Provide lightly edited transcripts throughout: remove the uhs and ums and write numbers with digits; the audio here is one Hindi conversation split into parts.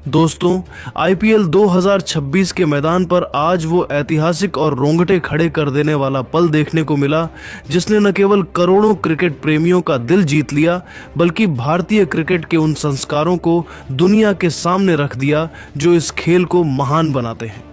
दोस्तों, आईपीएल 2026 के मैदान पर आज वो ऐतिहासिक और रोंगटे खड़े कर देने वाला पल देखने को मिला जिसने न केवल करोड़ों क्रिकेट प्रेमियों का दिल जीत लिया बल्कि भारतीय क्रिकेट के उन संस्कारों को दुनिया के सामने रख दिया जो इस खेल को महान बनाते हैं।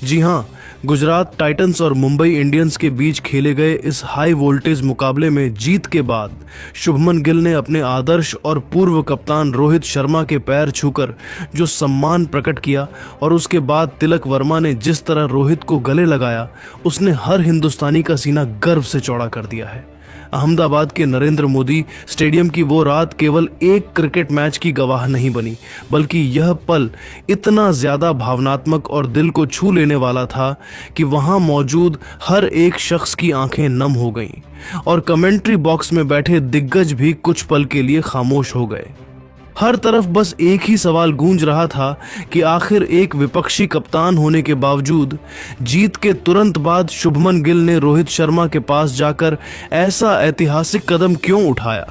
जी हां, गुजरात टाइटंस और मुंबई इंडियंस के बीच खेले गए इस हाई वोल्टेज मुकाबले में जीत के बाद शुभमन गिल ने अपने आदर्श और पूर्व कप्तान रोहित शर्मा के पैर छूकर जो सम्मान प्रकट किया और उसके बाद तिलक वर्मा ने जिस तरह रोहित को गले लगाया, उसने हर हिंदुस्तानी का सीना गर्व से चौड़ा कर दिया है। अहमदाबाद के नरेंद्र मोदी स्टेडियम की वो रात केवल एक क्रिकेट मैच की गवाह नहीं बनी, बल्कि यह पल इतना ज्यादा भावनात्मक और दिल को छू लेने वाला था कि वहां मौजूद हर एक शख्स की आंखें नम हो गईं और कमेंट्री बॉक्स में बैठे दिग्गज भी कुछ पल के लिए खामोश हो गए। हर तरफ बस एक ही सवाल गूंज रहा था कि आखिर एक विपक्षी कप्तान होने के बावजूद जीत के तुरंत बाद शुभमन गिल ने रोहित शर्मा के पास जाकर ऐसा ऐतिहासिक कदम क्यों उठाया।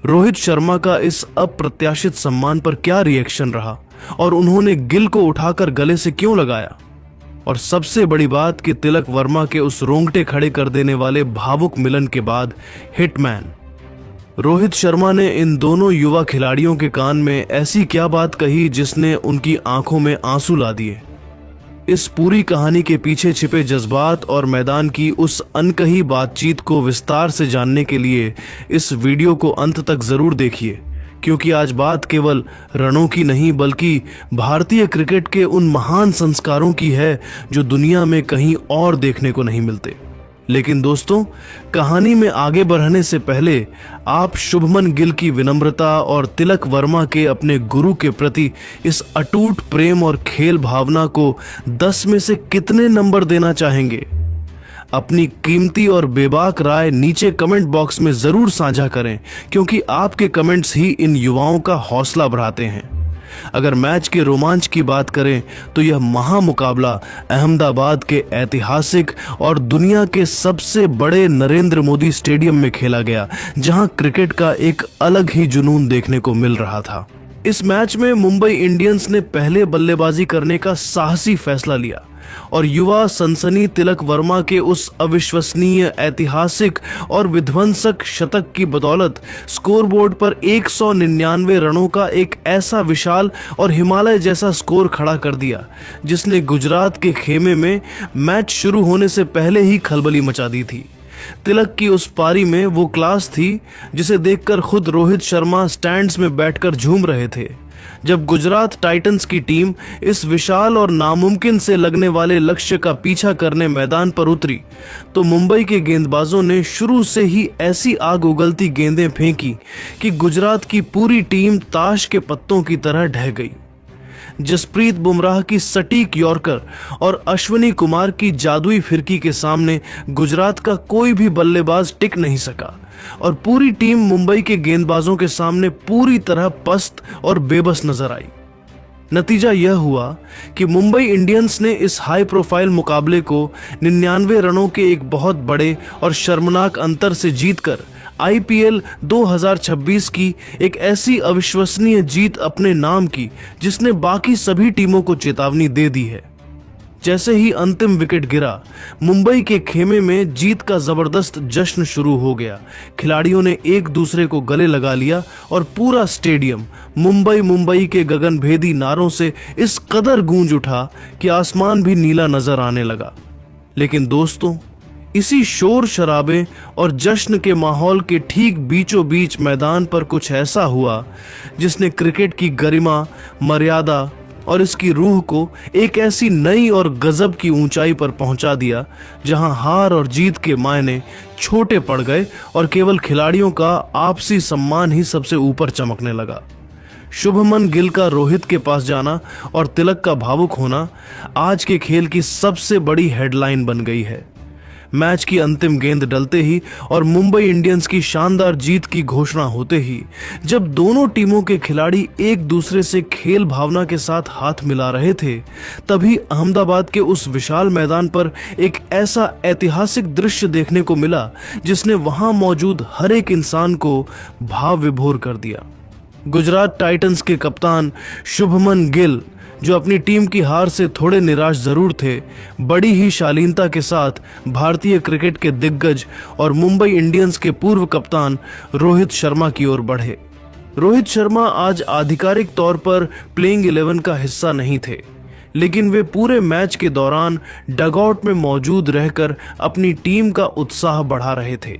रोहित शर्मा का इस अप्रत्याशित सम्मान पर क्या रिएक्शन रहा और उन्होंने गिल को उठाकर गले से क्यों लगाया। और सबसे बड़ी बात कि तिलक वर्मा के उस रोंगटे खड़े कर देने वाले भावुक मिलन के बाद हिटमैन रोहित शर्मा ने इन दोनों युवा खिलाड़ियों के कान में ऐसी क्या बात कही जिसने उनकी आंखों में आंसू ला दिए। इस पूरी कहानी के पीछे छिपे जज्बात और मैदान की उस अनकही बातचीत को विस्तार से जानने के लिए इस वीडियो को अंत तक जरूर देखिए, क्योंकि आज बात केवल रनों की नहीं बल्कि भारतीय क्रिकेट के उन महान संस्कारों की है जो दुनिया में कहीं और देखने को नहीं मिलते। लेकिन दोस्तों, कहानी में आगे बढ़ने से पहले आप शुभमन गिल की विनम्रता और तिलक वर्मा के अपने गुरु के प्रति इस अटूट प्रेम और खेल भावना को 10 में से कितने नंबर देना चाहेंगे? अपनी कीमती और बेबाक राय नीचे कमेंट बॉक्स में जरूर साझा करें, क्योंकि आपके कमेंट्स ही इन युवाओं का हौसला बढ़ाते हैं। अगर मैच के रोमांच की बात करें तो यह महामुकाबला अहमदाबाद के ऐतिहासिक और दुनिया के सबसे बड़े नरेंद्र मोदी स्टेडियम में खेला गया, जहां क्रिकेट का एक अलग ही जुनून देखने को मिल रहा था। इस मैच में मुंबई इंडियंस ने पहले बल्लेबाजी करने का साहसी फैसला लिया और युवा सनसनी तिलक वर्मा के उस अविश्वसनीय, ऐतिहासिक और विध्वंसक शतक की बदौलत स्कोरबोर्ड पर 199 रनों का एक ऐसा विशाल और हिमालय जैसा स्कोर खड़ा कर दिया जिसने गुजरात के खेमे में मैच शुरू होने से पहले ही खलबली मचा दी थी। तिलक की उस पारी में वो क्लास थी जिसे देखकर खुद रोहित शर्मा स्टैंड्स में बैठकर झूम रहे थे। जब गुजरात टाइटंस की टीम इस विशाल और नामुमकिन से लगने वाले लक्ष्य का पीछा करने मैदान पर उतरी तो मुंबई के गेंदबाजों ने शुरू से ही ऐसी आग उगलती गेंदें फेंकी कि गुजरात की पूरी टीम ताश के पत्तों की तरह ढह गई। जसप्रीत बुमराह की सटीक यॉर्कर और अश्विनी कुमार की जादुई फिरकी के सामने गुजरात का कोई भी बल्लेबाज टिक नहीं सका और पूरी टीम मुंबई के गेंदबाजों के सामने पूरी तरह पस्त और बेबस नजर आई। नतीजा यह हुआ कि मुंबई इंडियंस ने इस हाई प्रोफाइल मुकाबले को 99 रनों के एक बहुत बड़े और शर्मनाक अंतर से जीतकर आईपीएल 2026 की एक ऐसी अविश्वसनीय जीत अपने नाम की जिसने बाकी सभी टीमों को चेतावनी दे दी है। जैसे ही अंतिम विकेट गिरा, मुंबई के खेमे में जीत का जबरदस्त जश्न शुरू हो गया। खिलाड़ियों ने एक दूसरे को गले लगा लिया और पूरा स्टेडियम मुंबई मुंबई के गगनभेदी नारों से इस कदर गूंज उठा कि आसमान भी नीला नजर आने लगा। लेकिन दोस्तों, इसी शोर शराबे और जश्न के माहौल के ठीक बीचों बीच मैदान पर कुछ ऐसा हुआ जिसने क्रिकेट की गरिमा, मर्यादा और इसकी रूह को एक ऐसी नई और गजब की ऊंचाई पर पहुंचा दिया जहां हार और जीत के मायने छोटे पड़ गए और केवल खिलाड़ियों का आपसी सम्मान ही सबसे ऊपर चमकने लगा। शुभमन गिल का रोहित के पास जाना और तिलक का भावुक होना आज के खेल की सबसे बड़ी हेडलाइन बन गई है। मैच की अंतिम गेंद डलते ही और मुंबई इंडियंस की शानदार जीत की घोषणा होते ही जब दोनों टीमों के खिलाड़ी एक दूसरे से खेल भावना के साथ हाथ मिला रहे थे, तभी अहमदाबाद के उस विशाल मैदान पर एक ऐसा ऐतिहासिक दृश्य देखने को मिला जिसने वहां मौजूद हर एक इंसान को भाव विभोर कर दिया। गुजरात टाइटंस के कप्तान शुभमन गिल, जो अपनी टीम की हार से थोड़े निराश जरूर थे, बड़ी ही शालीनता के साथ भारतीय क्रिकेट के दिग्गज और मुंबई इंडियंस के पूर्व कप्तान रोहित शर्मा की ओर बढ़े। रोहित शर्मा आज आधिकारिक तौर पर प्लेइंग 11 का हिस्सा नहीं थे, लेकिन वे पूरे मैच के दौरान डगआउट में मौजूद रहकर अपनी टीम का उत्साह बढ़ा रहे थे।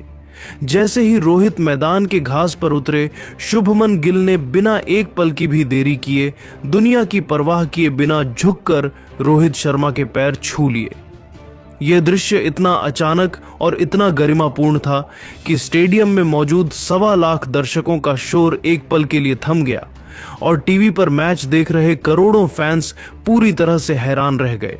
जैसे ही रोहित मैदान के घास पर उतरे, शुभमन गिल ने बिना एक पल की भी देरी किए, दुनिया की परवाह किए बिना झुककर रोहित शर्मा के पैर छू लिए। यह दृश्य इतना अचानक और इतना गरिमापूर्ण था कि स्टेडियम में मौजूद 1.25 लाख दर्शकों का शोर एक पल के लिए थम गया और टीवी पर मैच देख रहे करोड़ों फैंस पूरी तरह से हैरान रह गए।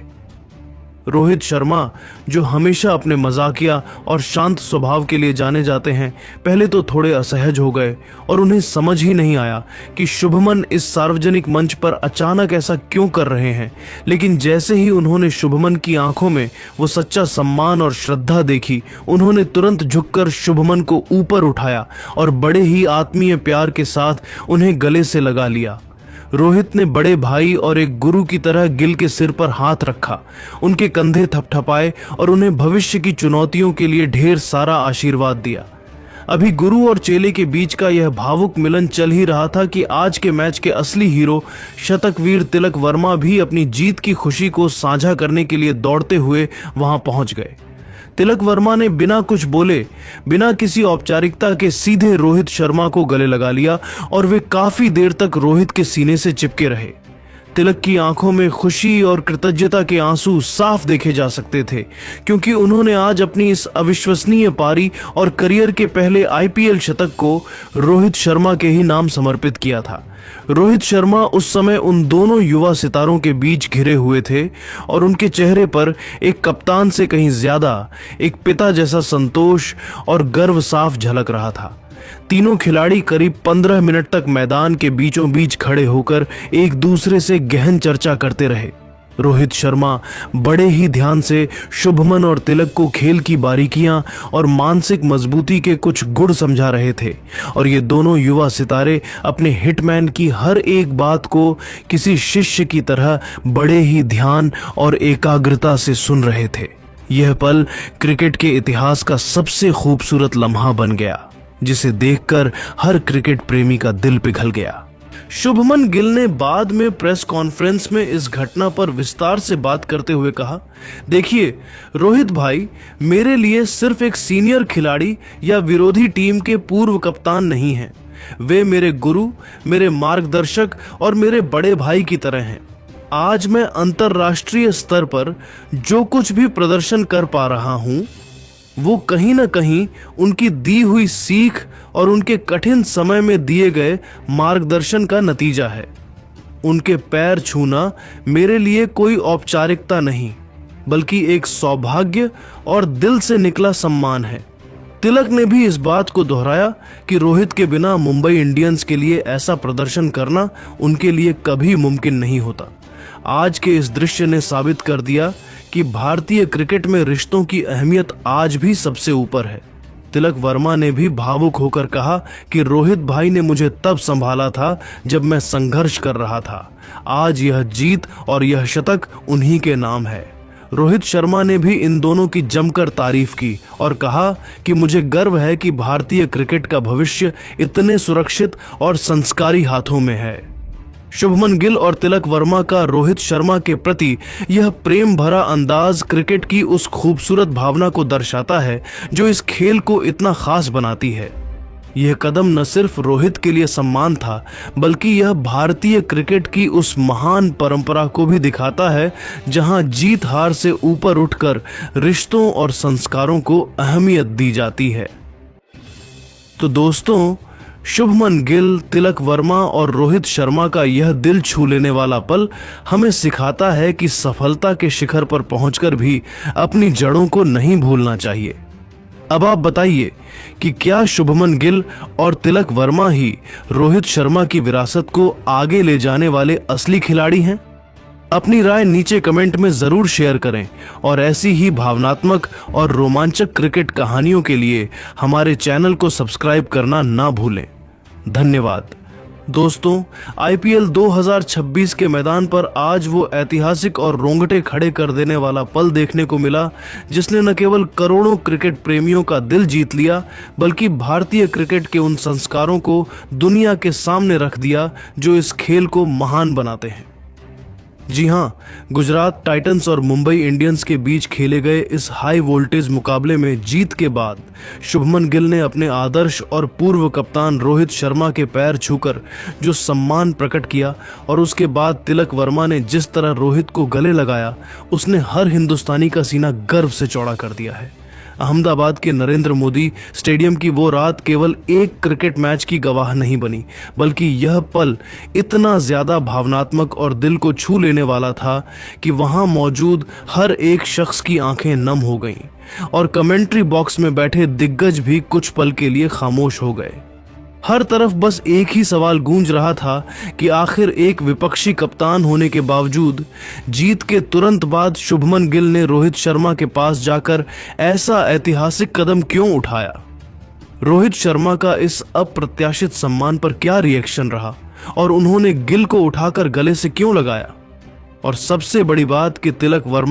रोहित शर्मा, जो हमेशा अपने मजाकिया और शांत स्वभाव के लिए जाने जाते हैं, पहले तो थोड़े असहज हो गए और उन्हें समझ ही नहीं आया कि शुभमन इस सार्वजनिक मंच पर अचानक ऐसा क्यों कर रहे हैं। लेकिन जैसे ही उन्होंने शुभमन की आंखों में वो सच्चा सम्मान और श्रद्धा देखी, उन्होंने तुरंत झुककर शुभमन को ऊपर उठाया और बड़े ही आत्मीय प्यार के साथ उन्हें गले से लगा लिया। रोहित ने बड़े भाई और एक गुरु की तरह गिल के सिर पर हाथ रखा, उनके कंधे थपथपाए और उन्हें भविष्य की चुनौतियों के लिए ढेर सारा आशीर्वाद दिया। अभी गुरु और चेले के बीच का यह भावुक मिलन चल ही रहा था कि आज के मैच के असली हीरो शतकवीर तिलक वर्मा भी अपनी जीत की खुशी को साझा करने के लिए दौड़ते हुए वहां पहुंच गए। तिलक वर्मा ने बिना कुछ बोले, बिना किसी औपचारिकता के सीधे रोहित शर्मा को गले लगा लिया और वे काफी देर तक रोहित के सीने से चिपके रहे। तिलक की आंखों में खुशी और कृतज्ञता के आंसू साफ देखे जा सकते थे, क्योंकि उन्होंने आज अपनी इस अविश्वसनीय पारी और करियर के पहले आईपीएल शतक को रोहित शर्मा के ही नाम समर्पित किया था। रोहित शर्मा उस समय उन दोनों युवा सितारों के बीच घिरे हुए थे और उनके चेहरे पर एक कप्तान से कहीं ज्यादा एक पिता जैसा संतोष और गर्व साफ झलक रहा था। तीनों खिलाड़ी करीब 15 मिनट तक मैदान के बीचों बीच खड़े होकर एक दूसरे से गहन चर्चा करते रहे। रोहित शर्मा बड़े ही ध्यान से शुभमन और तिलक को खेल की बारीकियां और मानसिक मजबूती के कुछ गुण समझा रहे थे और ये दोनों युवा सितारे अपने हिटमैन की हर एक बात को किसी शिष्य की तरह बड़े ही ध्यान और एकाग्रता से सुन रहे थे। यह पल क्रिकेट के इतिहास का सबसे खूबसूरत लम्हा बन गया, जिसे देखकर हर क्रिकेट प्रेमी का दिल पिघल गया। शुभमन गिल ने बाद में प्रेस कॉन्फ्रेंस में इस घटना पर विस्तार से बात करते हुए कहा, देखिए रोहित भाई, मेरे लिए सिर्फ एक सीनियर खिलाड़ी या विरोधी टीम के पूर्व कप्तान नहीं हैं। वे मेरे गुरु, मेरे मार्गदर्शक और मेरे बड़े भाई की तरह हैं। आज मैं अंतर्राष्ट्रीय स्तर पर जो कुछ भी प्रदर्शन कर पा रहा हूं, वो कहीं ना कहीं उनकी दी हुई सीख और उनके कठिन समय में दिए गए मार्गदर्शन का नतीजा है। उनके पैर छूना मेरे लिए कोई औपचारिकता नहीं, बल्कि एक सौभाग्य और दिल से निकला सम्मान है। तिलक ने भी इस बात को दोहराया कि रोहित के बिना मुंबई इंडियंस के लिए ऐसा प्रदर्शन करना उनके लिए कभी मुमकिन नहीं होता। आज के इस दृश्य ने साबित कर दिया कि भारतीय क्रिकेट में रिश्तों की अहमियत आज भी सबसे ऊपर है। तिलक वर्मा ने भी भावुक होकर कहा कि रोहित भाई ने मुझे तब संभाला था जब मैं संघर्ष कर रहा था। आज यह जीत और यह शतक उन्हीं के नाम है। रोहित शर्मा ने भी इन दोनों की जमकर तारीफ की और कहा कि मुझे गर्व है कि भारतीय क्रिकेट का भविष्य इतने सुरक्षित और संस्कारी हाथों में है। शुभमन गिल और तिलक वर्मा का रोहित शर्मा के प्रति यह प्रेम भरा अंदाज क्रिकेट की उस खूबसूरत भावना को दर्शाता है जो इस खेल को इतना खास बनाती है। यह कदम न सिर्फ रोहित के लिए सम्मान था, बल्कि यह भारतीय क्रिकेट की उस महान परंपरा को भी दिखाता है जहां जीत हार से ऊपर उठकर रिश्तों और संस्कारों को अहमियत दी जाती है। तो दोस्तों, शुभमन गिल, तिलक वर्मा और रोहित शर्मा का यह दिल छू लेने वाला पल हमें सिखाता है कि सफलता के शिखर पर पहुंचकर भी अपनी जड़ों को नहीं भूलना चाहिए। अब आप बताइए कि क्या शुभमन गिल और तिलक वर्मा ही रोहित शर्मा की विरासत को आगे ले जाने वाले असली खिलाड़ी हैं? अपनी राय नीचे कमेंट में जरूर शेयर करें और ऐसी ही भावनात्मक और रोमांचक क्रिकेट कहानियों के लिए हमारे चैनल को सब्सक्राइब करना ना भूलें। धन्यवाद। दोस्तों, आईपीएल 2026 के मैदान पर आज वो ऐतिहासिक और रोंगटे खड़े कर देने वाला पल देखने को मिला जिसने न केवल करोड़ों क्रिकेट प्रेमियों का दिल जीत लिया बल्कि भारतीय क्रिकेट के उन संस्कारों को दुनिया के सामने रख दिया जो इस खेल को महान बनाते हैं। जी हाँ, गुजरात टाइटंस और मुंबई इंडियंस के बीच खेले गए इस हाई वोल्टेज मुकाबले में जीत के बाद शुभमन गिल ने अपने आदर्श और पूर्व कप्तान रोहित शर्मा के पैर छूकर जो सम्मान प्रकट किया और उसके बाद तिलक वर्मा ने जिस तरह रोहित को गले लगाया, उसने हर हिंदुस्तानी का सीना गर्व से चौड़ा कर दिया है। अहमदाबाद के नरेंद्र मोदी स्टेडियम की वो रात केवल एक क्रिकेट मैच की गवाह नहीं बनी, बल्कि यह पल इतना ज्यादा भावनात्मक और दिल को छू लेने वाला था कि वहां मौजूद हर एक शख्स की आंखें नम हो गईं और कमेंट्री बॉक्स में बैठे दिग्गज भी कुछ पल के लिए खामोश हो गए। हर तरफ बस एक ही सवाल गूंज रहा था कि आखिर एक विपक्षी कप्तान होने के बावजूद जीत के तुरंत बाद शुभमन गिल ने रोहित शर्मा के पास जाकर ऐसा ऐतिहासिक कदम क्यों उठाया। रोहित शर्मा का इस अप्रत्याशित सम्मान पर क्या रिएक्शन रहा और उन्होंने गिल को उठाकर गले से क्यों लगाया। और सबसे बड़ी बात कि तिलक वर्मा